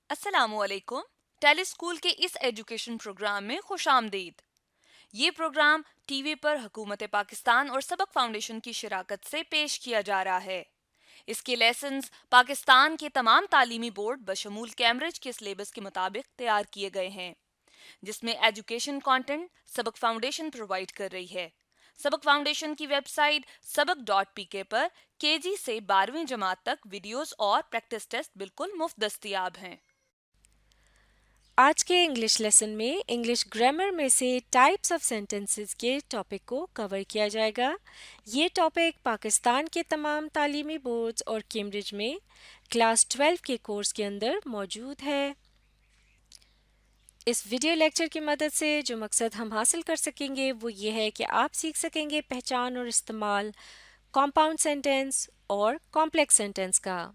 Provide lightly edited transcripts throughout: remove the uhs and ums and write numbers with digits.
السلام علیکم. ٹیلی اسکول کے اس ایجوکیشن پروگرام میں خوش آمدید. یہ پروگرام ٹی وی پر حکومت پاکستان اور سبق فاؤنڈیشن کی شراکت سے پیش کیا جا رہا ہے. اس کے لیسنز پاکستان کے تمام تعلیمی بورڈ بشمول کیمبرج کے سلیبس کے مطابق تیار کیے گئے ہیں، جس میں ایجوکیشن کانٹینٹ سبق فاؤنڈیشن پرووائڈ کر رہی ہے. سبق فاؤنڈیشن کی ویب سائٹ sabak.pk پر KG سے 12ویں جماعت تک ویڈیوز اور پریکٹس ٹیسٹ بالکل مفت دستیاب ہیں. آج کے انگلش لیسن میں انگلش گرامر میں سے ٹائپس آف سینٹنسز کے ٹاپک کو کور کیا جائے گا. یہ ٹاپک پاکستان کے تمام تعلیمی بورڈز اور کیمبرج میں کلاس 12 کے کورس کے اندر موجود ہے. اس ویڈیو لیکچر کی مدد سے جو مقصد ہم حاصل کر سکیں گے وہ یہ ہے کہ آپ سیکھ سکیں گے پہچان اور استعمال کمپاؤنڈ سینٹنس اور کمپلیکس سینٹنس کا.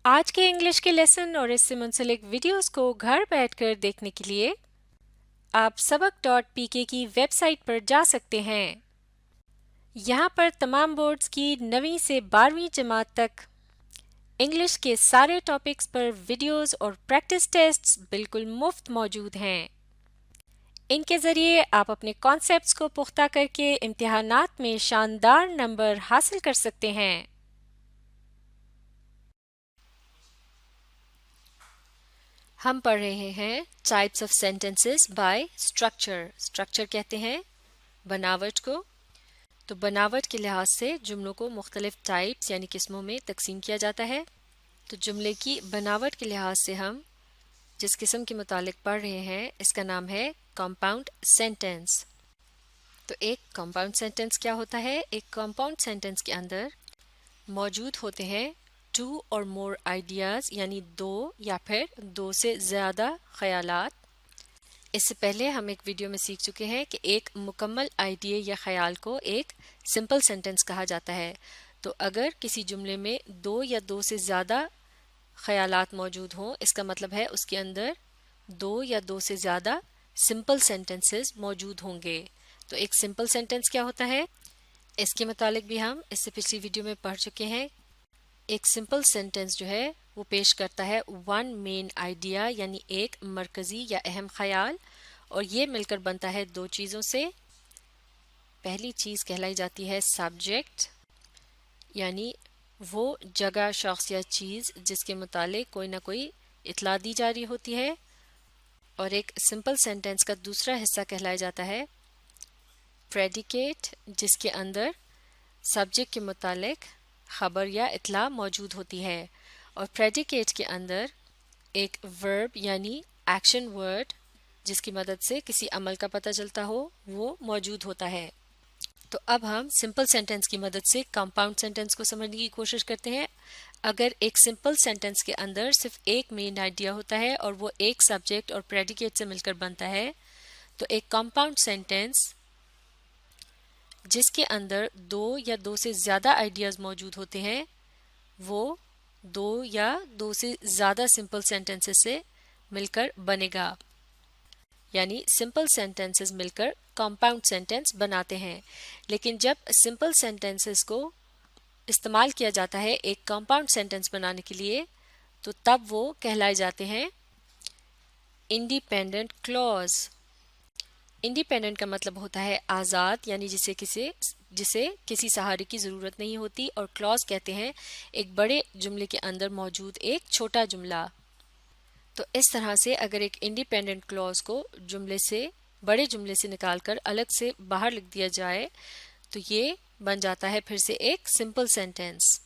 آج کے انگلش کے لیسن اور اس سے منسلک ویڈیوز کو گھر بیٹھ کر دیکھنے کے لیے آپ sabak.pk کی ویب سائٹ پر جا سکتے ہیں. یہاں پر تمام بورڈز کی 9ویں سے 12ویں جماعت تک انگلش کے سارے ٹاپکس پر ویڈیوز اور پریکٹس ٹیسٹس بالکل مفت موجود ہیں. ان کے ذریعے آپ اپنے کانسیپٹس کو پختہ کر کے امتحانات میں شاندار نمبر حاصل کر سکتے ہیں. ہم پڑھ رہے ہیں types of sentences by structure. Structure کہتے ہیں بناوٹ کو. تو بناوٹ کے لحاظ سے جملوں کو مختلف ٹائپس یعنی قسموں میں تقسیم کیا جاتا ہے. تو جملے کی بناوٹ کے لحاظ سے ہم جس قسم کے متعلق پڑھ رہے ہیں اس کا نام ہے کمپاؤنڈ سینٹنس. تو ایک کمپاؤنڈ سینٹنس کیا ہوتا ہے؟ ایک کمپاؤنڈ سینٹنس کے اندر موجود ہوتے ہیں 2 اور more ideas یعنی 2 یا پھر 2 سے زیادہ خیالات. اس سے پہلے ہم ایک ویڈیو میں سیکھ چکے ہیں کہ ایک مکمل آئیڈیا یا خیال کو ایک سمپل سینٹنس کہا جاتا ہے. تو اگر کسی جملے میں 2 یا 2 سے زیادہ خیالات موجود ہوں اس کا مطلب ہے اس کے اندر 2 یا 2 سے زیادہ سمپل سینٹنسز موجود ہوں گے. تو ایک سمپل سینٹنس کیا ہوتا ہے؟ اس کے متعلق بھی ہم اس سے پچھلی ویڈیو میں پڑھ چکے ہیں. ایک سمپل سینٹنس جو ہے وہ پیش کرتا ہے ون مین آئیڈیا یعنی ایک مرکزی یا اہم خیال، اور یہ مل کر بنتا ہے 2 چیزوں سے. پہلی چیز کہلائی جاتی ہے سبجیکٹ یعنی وہ جگہ، شخص یا چیز جس کے متعلق کوئی نہ کوئی اطلاع دی جا رہی ہوتی ہے. اور ایک سمپل سینٹنس کا دوسرا حصہ کہلایا جاتا ہے پریڈیکیٹ، جس کے اندر سبجیکٹ کے متعلق خبر یا اطلاع موجود ہوتی ہے. اور پریڈیکیٹ کے اندر ایک ورب یعنی ایکشن ورڈ جس کی مدد سے کسی عمل کا پتہ چلتا ہو وہ موجود ہوتا ہے. تو اب ہم سمپل سینٹنس کی مدد سے کمپاؤنڈ سینٹنس کو سمجھنے کی کوشش کرتے ہیں. اگر ایک سمپل سینٹنس کے اندر صرف ایک مین آئیڈیا ہوتا ہے اور وہ ایک سبجیکٹ اور پریڈیکیٹ سے مل کر بنتا ہے تو ایک کمپاؤنڈ سینٹنس جس کے اندر 2 یا 2 سے زیادہ آئیڈیاز موجود ہوتے ہیں وہ 2 یا 2 سے زیادہ سمپل سینٹنسز سے مل کر بنے گا. یعنی سمپل سینٹنسز مل کر کمپاؤنڈ سینٹنس بناتے ہیں. لیکن جب سمپل سینٹنسز کو استعمال کیا جاتا ہے ایک کمپاؤنڈ سینٹنس بنانے کے لیے تو تب وہ کہلائے جاتے ہیں انڈیپینڈنٹ کلوز. انڈیپینڈنٹ کا مطلب ہوتا ہے آزاد یعنی جسے کسی سہارے کی ضرورت نہیں ہوتی، اور کلوز کہتے ہیں ایک بڑے جملے کے اندر موجود ایک چھوٹا جملہ. تو اس طرح سے اگر ایک انڈیپینڈنٹ کلوز کو بڑے جملے سے نکال کر الگ سے باہر لکھ دیا جائے تو یہ بن جاتا ہے پھر سے ایک سمپل سینٹنس.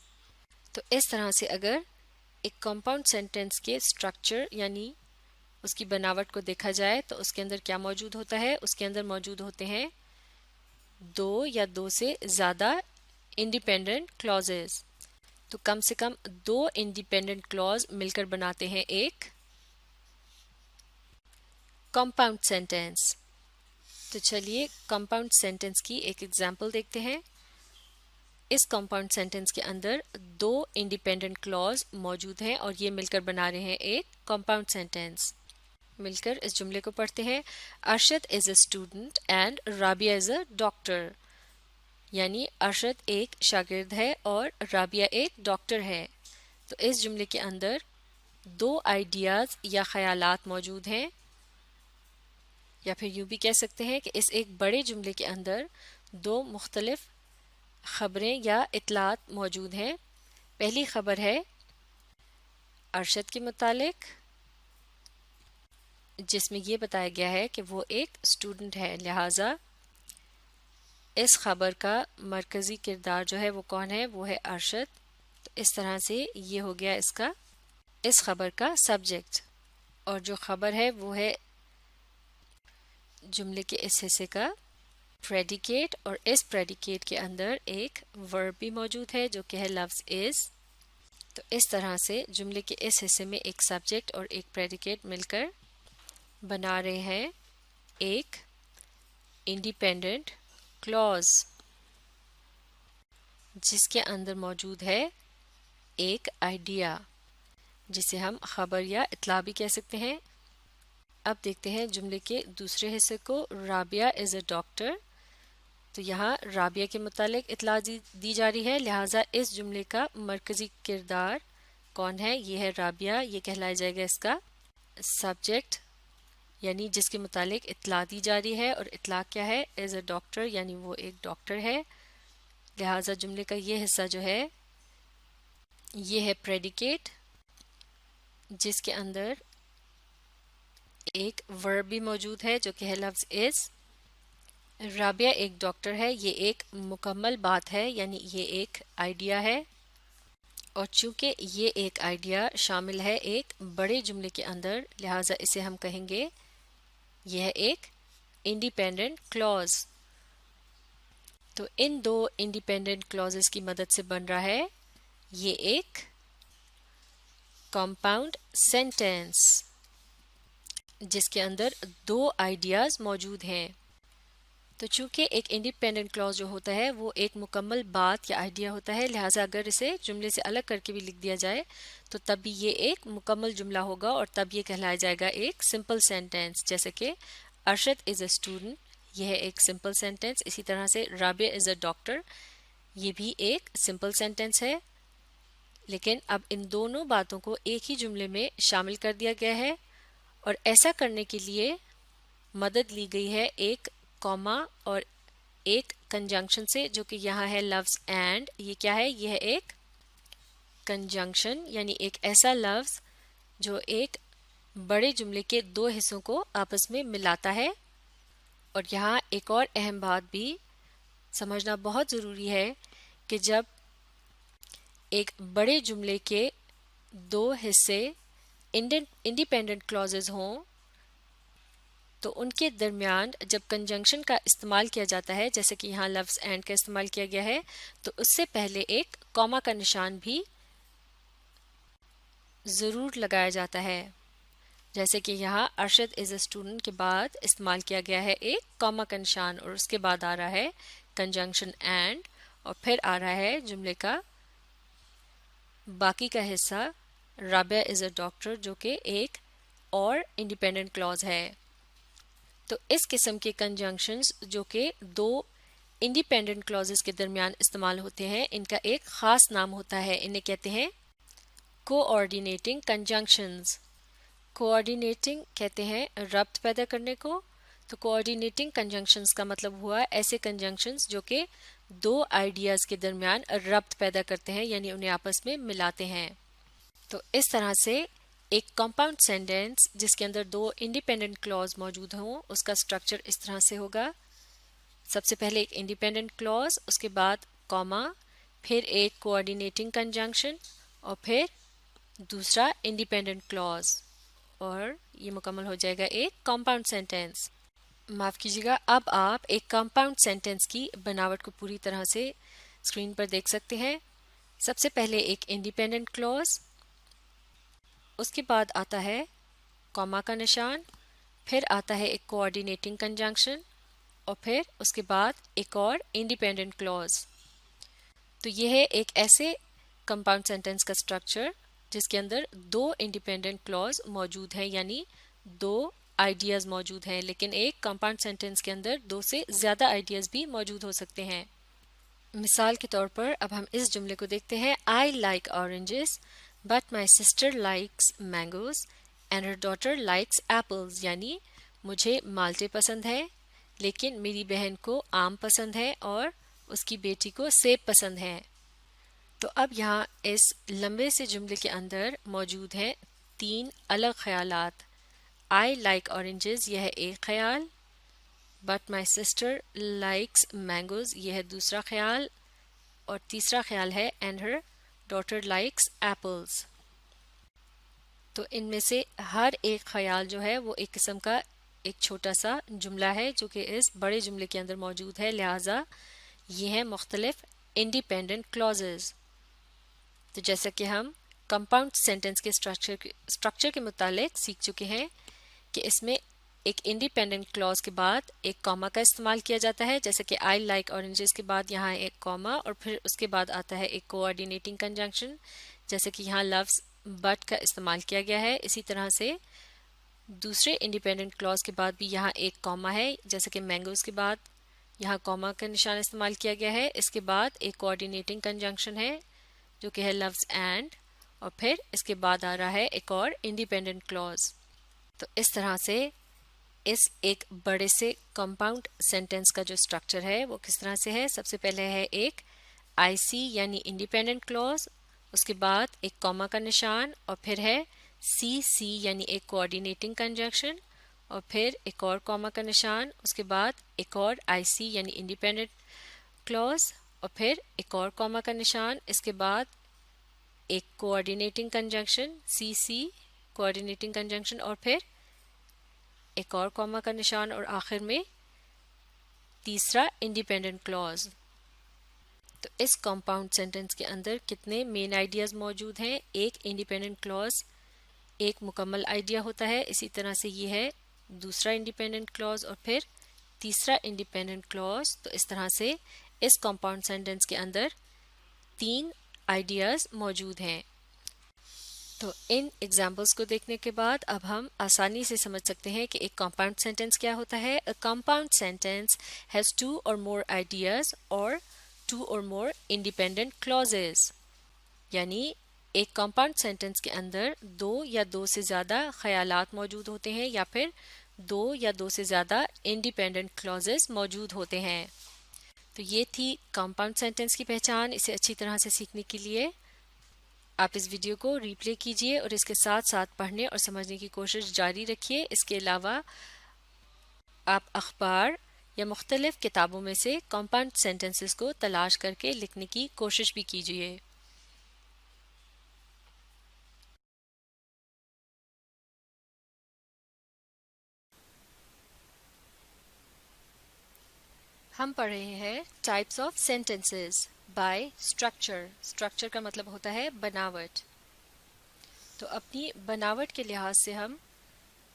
تو اس طرح سے اگر ایک کمپاؤنڈ سینٹنس کے اسٹرکچر یعنی اس کی بناوٹ کو دیکھا جائے تو اس کے اندر کیا موجود ہوتا ہے؟ اس کے اندر موجود ہوتے ہیں 2 یا 2 سے زیادہ انڈیپینڈنٹ کلوزز. تو کم سے کم 2 انڈیپینڈنٹ کلوز مل کر بناتے ہیں ایک کمپاؤنڈ سینٹنس. تو چلیے کمپاؤنڈ سینٹنس کی ایک ایگزامپل دیکھتے ہیں. اس کمپاؤنڈ سینٹنس کے اندر 2 انڈیپینڈنٹ کلوز موجود ہیں اور یہ مل کر بنا رہے ہیں ایک کمپاؤنڈ سینٹنس. مل کر اس جملے کو پڑھتے ہیں. Arshad is a student and Rabia is a doctor. یعنی ارشد ایک شاگرد ہے اور رابعہ ایک ڈاکٹر ہے. تو اس جملے کے اندر دو آئیڈیاز یا خیالات موجود ہیں، یا پھر یوں بھی کہہ سکتے ہیں کہ اس ایک بڑے جملے کے اندر دو مختلف خبریں یا اطلاعات موجود ہیں. پہلی خبر ہے ارشد کے متعلق، جس میں یہ بتایا گیا ہے کہ وہ ایک اسٹوڈنٹ ہے، لہٰذا اس خبر کا مرکزی کردار جو ہے وہ کون ہے؟ وہ ہے ارشد. تو اس طرح سے یہ ہو گیا اس خبر کا سبجیکٹ. اور جو خبر ہے وہ ہے جملے کے اس حصے کا پریڈیکیٹ، اور اس پریڈیکیٹ کے اندر ایک ورب بھی موجود ہے جو کہ ہے لفظ از. تو اس طرح سے جملے کے اس حصے میں ایک سبجیکٹ اور ایک پریڈیکیٹ مل کر بنا رہے ہیں ایک انڈیپینڈنٹ کلوز، جس کے اندر موجود ہے ایک آئیڈیا جسے ہم خبر یا اطلاع بھی کہہ سکتے ہیں. اب دیکھتے ہیں جملے کے دوسرے حصے کو، رابعہ از اے ڈاکٹر. تو یہاں رابعہ کے متعلق اطلاع دی جا رہی ہے، لہٰذا اس جملے کا مرکزی کردار کون ہے؟ یہ ہے رابعہ. یہ کہلایا جائے گا اس کا سبجیکٹ، یعنی جس کے متعلق اطلاع دی جا رہی ہے. اور اطلاع کیا ہے؟ ایز اے ڈاکٹر، یعنی وہ ایک ڈاکٹر ہے. لہٰذا جملے کا یہ حصہ جو ہے یہ ہے پریڈیکیٹ، جس کے اندر ایک ورب بھی موجود ہے جو کہ ہے لفظ از. رابعہ ایک ڈاکٹر ہے، یہ ایک مکمل بات ہے، یعنی یہ ایک آئیڈیا ہے. اور چونکہ یہ ایک آئیڈیا شامل ہے ایک بڑے جملے کے اندر، لہٰذا اسے ہم کہیں گے یہ ہے ایک انڈیپینڈنٹ کلوز. تو ان دو انڈیپینڈنٹ کلوزز کی مدد سے بن رہا ہے یہ ایک کمپاؤنڈ سینٹینس، جس کے اندر دو آئیڈیاز موجود ہیں. تو چونکہ ایک انڈیپینڈنٹ کلوز جو ہوتا ہے وہ ایک مکمل بات یا آئیڈیا ہوتا ہے، لہٰذا اگر اسے جملے سے الگ کر کے بھی لکھ دیا جائے تو تب بھی یہ ایک مکمل جملہ ہوگا، اور تب یہ کہلایا جائے گا ایک سمپل سینٹینس. جیسے کہ ارشد از اے اسٹوڈنٹ، یہ ہے ایک سمپل سینٹینس. اسی طرح سے رابعہ از اے ڈاکٹر، یہ بھی ایک سمپل سینٹینس ہے. لیکن اب ان دونوں باتوں کو ایک ہی جملے میں شامل کر دیا گیا ہے، اور ایسا کرنے کے لیے مدد لی گئی ہے ایک کوما اور ایک کنجنکشن سے، جو کہ یہاں ہے لفظ اینڈ. یہ کیا ہے؟ یہ ہے ایک کنجنکشن، یعنی ایک ایسا لفظ جو ایک بڑے جملے کے دو حصوں کو آپس میں ملاتا ہے. اور یہاں ایک اور اہم بات بھی سمجھنا بہت ضروری ہے کہ جب ایک بڑے جملے کے دو حصے انڈیپینڈنٹ کلوزز ہوں تو ان کے درمیان جب کنجنکشن کا استعمال کیا جاتا ہے، جیسے کہ یہاں لفظ اینڈ کا استعمال کیا گیا ہے، تو اس سے پہلے ایک کوما کا نشان بھی ضرور لگایا جاتا ہے. جیسے کہ یہاں ارشد از اے اسٹوڈنٹ کے بعد استعمال کیا گیا ہے ایک کوما کا نشان، اور اس کے بعد آ رہا ہے کنجنکشن اینڈ، اور پھر آ رہا ہے جملے کا باقی کا حصہ رابعہ از اے ڈاکٹر، جو کہ ایک اور انڈیپینڈنٹ کلوز ہے. تو اس قسم کے کنجنکشنز جو کہ دو انڈیپینڈنٹ کلوزز کے درمیان استعمال ہوتے ہیں، ان کا ایک خاص نام ہوتا ہے. انہیں کہتے ہیں کوآرڈینیٹنگ کنجنکشنز. کوآرڈینیٹنگ کہتے ہیں ربط پیدا کرنے کو. تو کوآرڈینیٹنگ کنجنکشنز کا مطلب ہوا ایسے کنجنکشنز جو کہ دو آئیڈیاز کے درمیان ربط پیدا کرتے ہیں، یعنی انہیں آپس میں ملاتے ہیں. تو اس طرح سے ایک کمپاؤنڈ سینٹینس جس کے اندر دو انڈیپینڈنٹ کلوز موجود ہوں، اس کا سٹرکچر اس طرح سے ہوگا. سب سے پہلے ایک انڈیپینڈنٹ کلوز، اس کے بعد کوما، پھر ایک کوآرڈینیٹنگ کنجنکشن، اور پھر دوسرا انڈیپینڈنٹ کلوز، اور یہ مکمل ہو جائے گا ایک کمپاؤنڈ سینٹینس. معاف کیجیے گا، اب آپ ایک کمپاؤنڈ سینٹینس کی بناوٹ کو پوری طرح سے اسکرین پر دیکھ سکتے ہیں. سب سے پہلے ایک انڈیپینڈنٹ کلوز، اس کے بعد آتا ہے کوما کا نشان، پھر آتا ہے ایک کوآرڈینیٹنگ کنجنکشن، اور پھر اس کے بعد ایک اور انڈیپینڈنٹ کلوز. تو یہ ہے ایک ایسے کمپاؤنڈ سینٹینس کا سٹرکچر جس کے اندر دو انڈیپینڈنٹ کلوز موجود ہیں، یعنی دو آئیڈیاز موجود ہیں. لیکن ایک کمپاؤنڈ سینٹینس کے اندر دو سے زیادہ آئیڈیاز بھی موجود ہو سکتے ہیں. مثال کے طور پر اب ہم اس جملے کو دیکھتے ہیں. I like oranges but my sister likes mangoes and her daughter likes apples. یعنی مجھے مالٹے پسند ہے لیکن میری بہن کو آم پسند ہے اور اس کی بیٹی کو سیب پسند ہے. تو اب یہاں اس لمبے سے جملے کے اندر موجود ہیں 3 الگ خیالات. I like oranges یہ ہے ایک خیال, but my sister likes mangoes یہ ہے دوسرا خیال, اور تیسرا خیال ہے and her daughter likes apples. تو ان میں سے ہر ایک خیال جو ہے وہ ایک قسم کا ایک چھوٹا سا جملہ ہے جو کہ اس بڑے جملے کے اندر موجود ہے, لہٰذا یہ ہیں مختلف انڈیپینڈنٹ کلوزز. تو جیسا کہ ہم کمپاؤنڈ سینٹنس کے اسٹرکچر کے متعلق سیکھ چکے ہیں کہ اس میں ایک انڈیپینڈنٹ کلوز کے بعد ایک کاما کا استعمال کیا جاتا ہے, جیسے کہ آئی لائک اورنجز کے بعد یہاں ایک کاما اور پھر اس کے بعد آتا ہے ایک کوآرڈینیٹنگ کنجنکشن, جیسے کہ یہاں لفظ بٹ کا استعمال کیا گیا ہے. اسی طرح سے دوسرے انڈیپینڈنٹ کلوز کے بعد بھی یہاں ایک کاما ہے, جیسے کہ مینگوز کے بعد یہاں کاما کا نشان استعمال کیا گیا ہے. اس کے بعد ایک کوآرڈینیٹنگ کنجنکشن ہے جو کہ ہے لفظ اینڈ, اور پھر اس کے بعد آ رہا ہے ایک اور انڈیپینڈنٹ کلوز. تو اس طرح سے اس ایک بڑے سے کمپاؤنڈ سینٹنس کا جو اسٹرکچر ہے وہ کس طرح سے ہے. سب سے پہلے ہے ایک آئی سی یعنی انڈیپینڈنٹ کلوز, اس کے بعد ایک کاما کا نشان, اور پھر ہے سی سی یعنی ایک کوآرڈینیٹنگ کنجنکشن, اور پھر ایک اور کاما کا نشان, اس کے بعد ایک اور آئی سی یعنی انڈیپینڈنٹ کلوز, اور پھر ایک اور کاما کا نشان, اس کے بعد ایک کوآرڈینیٹنگ کنجنکشن سی سی کوآرڈینیٹنگ کنجنکشن, اور پھر ایک اور کاما کا نشان, اور آخر میں تیسرا انڈیپینڈنٹ کلوز. تو اس کمپاؤنڈ سینٹنس کے اندر کتنے مین آئیڈیاز موجود ہیں. ایک انڈیپینڈنٹ کلوز ایک مکمل آئیڈیا ہوتا ہے, اسی طرح سے یہ ہے دوسرا انڈیپینڈنٹ کلوز اور پھر تیسرا انڈیپینڈنٹ کلوز. تو اس طرح سے اس کمپاؤنڈ سینٹنس کے اندر 3 آئیڈیاز موجود ہیں. تو ان ایگزامپلس کو دیکھنے کے بعد اب ہم آسانی سے سمجھ سکتے ہیں کہ ایک کمپاؤنڈ سینٹنس کیا ہوتا ہے. A compound sentence has 2 or more ideas or 2 or more independent clauses. یعنی ایک کمپاؤنڈ سینٹنس کے اندر 2 یا 2 سے زیادہ خیالات موجود ہوتے ہیں یا پھر 2 یا 2 سے زیادہ انڈیپینڈنٹ کلوزز موجود ہوتے ہیں. تو یہ تھی کمپاؤنڈ سینٹنس کی پہچان. اسے اچھی طرح سے سیکھنے کے لیے آپ اس ویڈیو کو ری پلے کیجئے اور اس کے ساتھ ساتھ پڑھنے اور سمجھنے کی کوشش جاری رکھیے. اس کے علاوہ آپ اخبار یا مختلف کتابوں میں سے کمپاؤنڈ سینٹنسز کو تلاش کر کے لکھنے کی کوشش بھی کیجئے. ہم پڑھ رہے ہیں types of sentences by structure. Structure کا مطلب ہوتا ہے بناوٹ. تو اپنی بناوٹ کے لحاظ سے ہم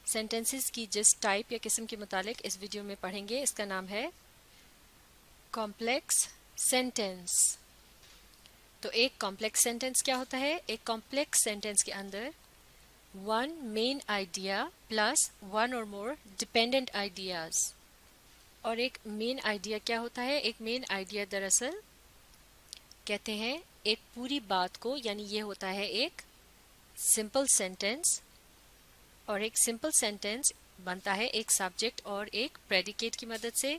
سینٹنسز کی جس ٹائپ یا قسم کے متعلق اس ویڈیو میں پڑھیں گے اس کا نام ہے کمپلیکس سینٹنس. تو ایک کمپلیکس سینٹنس کیا ہوتا ہے؟ ایک کمپلیکس سینٹنس کے اندر 1 مین آئیڈیا پلس 1 اور مور ڈپینڈنٹ آئیڈیاز. اور ایک مین آئیڈیا کیا ہوتا ہے؟ ایک مین آئیڈیا دراصل کہتے ہیں ایک پوری بات کو, یعنی یہ ہوتا ہے ایک سمپل سینٹنس, اور ایک سمپل سینٹنس بنتا ہے ایک سبجیکٹ اور ایک پریڈیکیٹ کی مدد سے.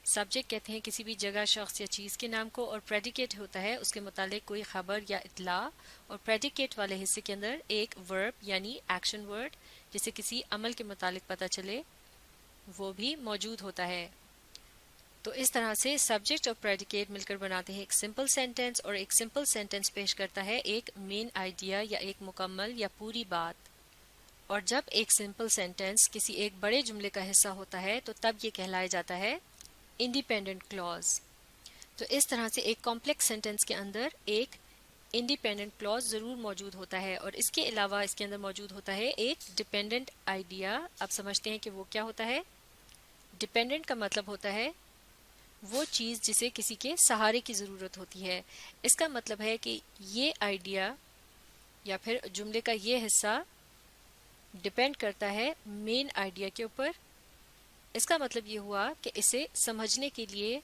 سبجیکٹ کہتے ہیں کسی بھی جگہ, شخص یا چیز کے نام کو, اور پریڈیکیٹ ہوتا ہے اس کے متعلق کوئی خبر یا اطلاع, اور پریڈیکیٹ والے حصے کے اندر ایک ورب یعنی ایکشن ورڈ جسے کسی عمل کے متعلق پتہ چلے وہ بھی موجود ہوتا ہے. تو اس طرح سے سبجیکٹ اور پریڈیکیٹ مل کر بناتے ہیں ایک سمپل سینٹنس, اور ایک سمپل سینٹنس پیش کرتا ہے ایک مین آئیڈیا یا ایک مکمل یا پوری بات. اور جب ایک سمپل سینٹنس کسی ایک بڑے جملے کا حصہ ہوتا ہے تو تب یہ کہلایا جاتا ہے انڈیپینڈنٹ کلوز. تو اس طرح سے ایک کمپلیکس سینٹنس کے اندر ایک انڈیپینڈنٹ کلوز ضرور موجود ہوتا ہے, اور اس کے علاوہ اس کے اندر موجود ہوتا ہے ایک ڈپینڈنٹ آئیڈیا. اب سمجھتے ہیں کہ وہ کیا ہوتا ہے. ڈپینڈنٹ کا مطلب ہوتا ہے وہ چیز جسے کسی کے سہارے کی ضرورت ہوتی ہے. اس کا مطلب ہے کہ یہ آئیڈیا یا پھر جملے کا یہ حصہ ڈپینڈ کرتا ہے مین آئیڈیا کے اوپر. اس کا مطلب یہ ہوا کہ اسے سمجھنے کے لیے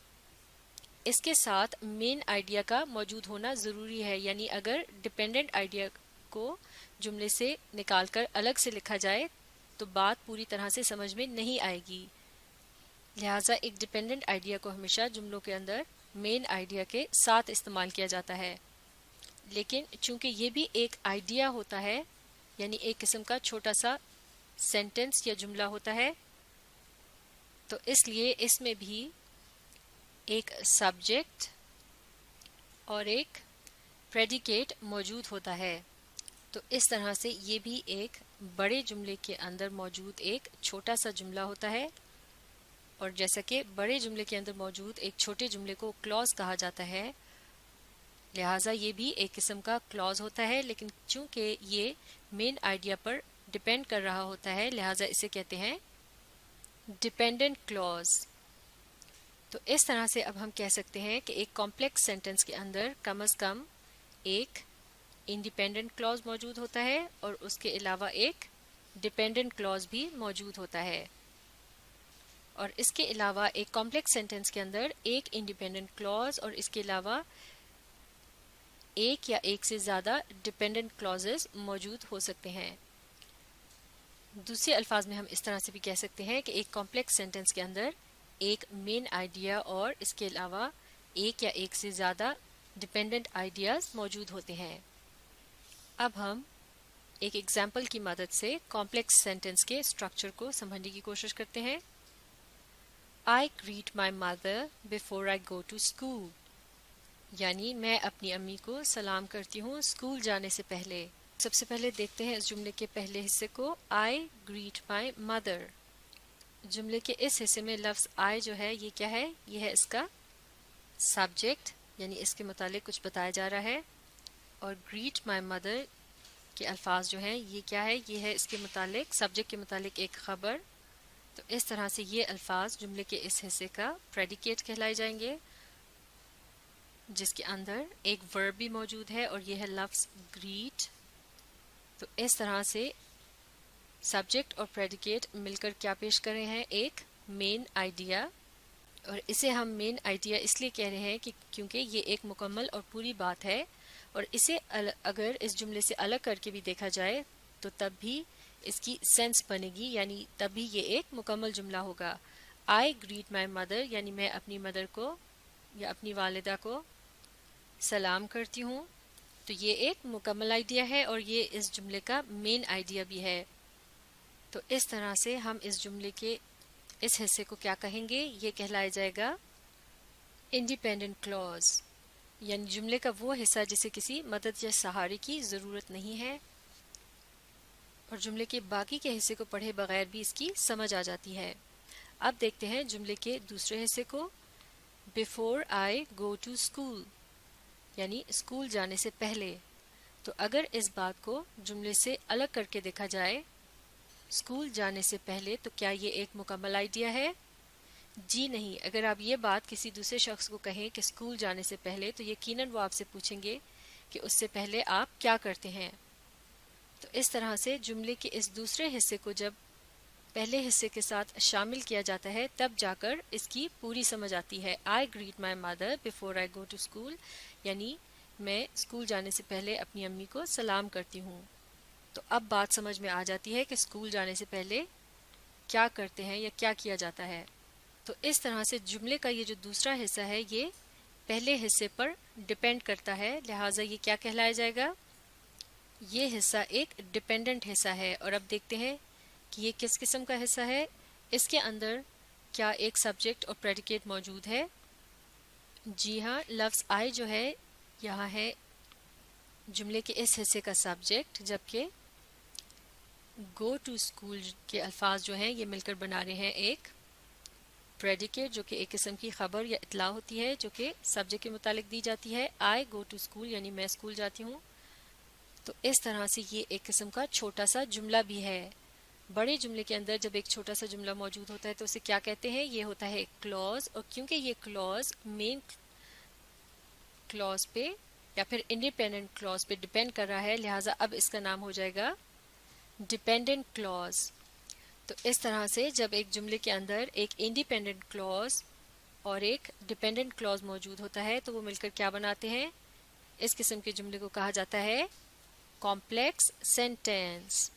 اس کے ساتھ مین آئیڈیا کا موجود ہونا ضروری ہے، یعنی اگر ڈپینڈنٹ آئیڈیا کو جملے سے نکال کر الگ سے لکھا جائے تو بات پوری طرح سے سمجھ میں نہیں آئے گی. لہٰذا ایک ڈپینڈنٹ آئیڈیا کو ہمیشہ جملوں کے اندر مین آئیڈیا کے ساتھ استعمال کیا جاتا ہے. لیکن چونکہ یہ بھی ایک آئیڈیا ہوتا ہے، یعنی ایک قسم کا چھوٹا سا سینٹنس یا جملہ ہوتا ہے، تو اس لیے اس میں بھی ایک سبجیکٹ اور ایک پریڈیکیٹ موجود ہوتا ہے. تو اس طرح سے یہ بھی ایک بڑے جملے کے اندر موجود ایک چھوٹا سا جملہ ہوتا ہے، اور جیسا کہ بڑے جملے کے اندر موجود ایک چھوٹے جملے کو کلوز کہا جاتا ہے، لہٰذا یہ بھی ایک قسم کا کلوز ہوتا ہے. لیکن چونکہ یہ مین آئیڈیا پر ڈپینڈ کر رہا ہوتا ہے، لہٰذا اسے کہتے ہیں ڈپینڈنٹ کلوز. تو اس طرح سے اب ہم کہہ سکتے ہیں کہ ایک کمپلیکس سینٹنس کے اندر کم از کم ایک انڈیپینڈنٹ کلوز موجود ہوتا ہے اور اس کے علاوہ ایک ڈپینڈنٹ کلوز بھی موجود ہوتا ہے. اور اس کے علاوہ ایک کمپلیکس سینٹنس کے اندر ایک انڈیپینڈنٹ کلوز اور اس کے علاوہ ایک یا ایک سے زیادہ ڈپینڈنٹ کلوزز موجود ہو سکتے ہیں. دوسرے الفاظ میں ہم اس طرح سے بھی کہہ سکتے ہیں کہ ایک کمپلیکس سینٹنس کے اندر ایک مین آئیڈیا اور اس کے علاوہ ایک یا ایک سے زیادہ ڈپینڈنٹ آئیڈیاز موجود ہوتے ہیں. اب ہم ایک ایگزامپل کی مدد سے کمپلیکس سینٹنس کے اسٹرکچر کو سمجھنے کی کوشش کرتے ہیں. I greet my mother before I go to school. یعنی میں اپنی امی کو سلام کرتی ہوں اسکول جانے سے پہلے. سب سے پہلے دیکھتے ہیں اس جملے کے پہلے حصے کو. I greet my mother. جملے کے اس حصے میں لفظ I جو ہے یہ کیا ہے؟ یہ ہے اس کا سبجیکٹ، یعنی اس کے متعلق کچھ بتایا جا رہا ہے. اور greet my mother کے الفاظ جو ہیں یہ کیا ہے؟ یہ ہے اس کے متعلق سبجیکٹ کے متعلق ایک خبر. تو اس طرح سے یہ الفاظ جملے کے اس حصے کا پریڈیکیٹ کہلائے جائیں گے، جس کے اندر ایک ورب بھی موجود ہے اور یہ ہے لفظ گریٹ. تو اس طرح سے سبجیکٹ اور پریڈیکیٹ مل کر کیا پیش کر رہے ہیں؟ ایک مین آئیڈیا. اور اسے ہم مین آئیڈیا اس لیے کہہ رہے ہیں کہ کیونکہ یہ ایک مکمل اور پوری بات ہے، اور اسے اگر اس جملے سے الگ کر کے بھی دیکھا جائے تو تب بھی اس کی سینس بنے گی، یعنی تب بھی یہ ایک مکمل جملہ ہوگا. I greet my mother یعنی میں اپنی مدر کو یا اپنی والدہ کو سلام کرتی ہوں. تو یہ ایک مکمل آئیڈیا ہے اور یہ اس جملے کا مین آئیڈیا بھی ہے. تو اس طرح سے ہم اس جملے کے اس حصے کو کیا کہیں گے؟ یہ کہلایا جائے گا انڈیپینڈنٹ کلوز، یعنی جملے کا وہ حصہ جسے کسی مدد یا سہارے کی ضرورت نہیں ہے، اور جملے کے باقی کے حصے کو پڑھے بغیر بھی اس کی سمجھ آ جاتی ہے. اب دیکھتے ہیں جملے کے دوسرے حصے کو. Before I go to school یعنی اسکول جانے سے پہلے. تو اگر اس بات کو جملے سے الگ کر کے دیکھا جائے، اسکول جانے سے پہلے، تو کیا یہ ایک مکمل آئیڈیا ہے؟ جی نہیں. اگر آپ یہ بات کسی دوسرے شخص کو کہیں کہ اسکول جانے سے پہلے، تو یقیناً وہ آپ سے پوچھیں گے کہ اس سے پہلے آپ کیا کرتے ہیں. تو اس طرح سے جملے کے اس دوسرے حصے کو جب پہلے حصے کے ساتھ شامل کیا جاتا ہے تب جا کر اس کی پوری سمجھ آتی ہے. I greet my mother before I go to school یعنی میں اسکول جانے سے پہلے اپنی امی کو سلام کرتی ہوں. تو اب بات سمجھ میں آ جاتی ہے کہ اسکول جانے سے پہلے کیا کرتے ہیں یا کیا کیا جاتا ہے. تو اس طرح سے جملے کا یہ جو دوسرا حصہ ہے یہ پہلے حصے پر ڈپینڈ کرتا ہے، لہٰذا یہ کیا کہلایا جائے گا؟ یہ حصہ ایک ڈپینڈنٹ حصہ ہے. اور اب دیکھتے ہیں کہ یہ کس قسم کا حصہ ہے. اس کے اندر کیا ایک سبجیکٹ اور پریڈیکیٹ موجود ہے؟ جی ہاں، لفظ آئی جو ہے یہاں ہے جملے کے اس حصے کا سبجیکٹ، جبکہ گو ٹو اسکول کے الفاظ جو ہیں یہ مل کر بنا رہے ہیں ایک پریڈیکیٹ، جو کہ ایک قسم کی خبر یا اطلاع ہوتی ہے جو کہ سبجیکٹ کے متعلق دی جاتی ہے. آئی گو ٹو اسکول یعنی میں اسکول جاتی ہوں. تو اس طرح سے یہ ایک قسم کا چھوٹا سا جملہ بھی ہے. بڑے جملے کے اندر جب ایک چھوٹا سا جملہ موجود ہوتا ہے تو اسے کیا کہتے ہیں؟ یہ ہوتا ہے ایک کلوز. اور کیونکہ یہ کلوز مین کلوز پہ یا پھر انڈیپینڈنٹ کلوز پہ ڈپینڈ کر رہا ہے، لہٰذا اب اس کا نام ہو جائے گا ڈپینڈنٹ کلوز. تو اس طرح سے جب ایک جملے کے اندر ایک انڈیپینڈنٹ کلوز اور ایک ڈیپینڈنٹ کلوز موجود ہوتا ہے تو وہ مل کر کیا بناتے ہیں؟ اس قسم کے جملے کو کہا جاتا ہے کمپلیکس سینٹینس.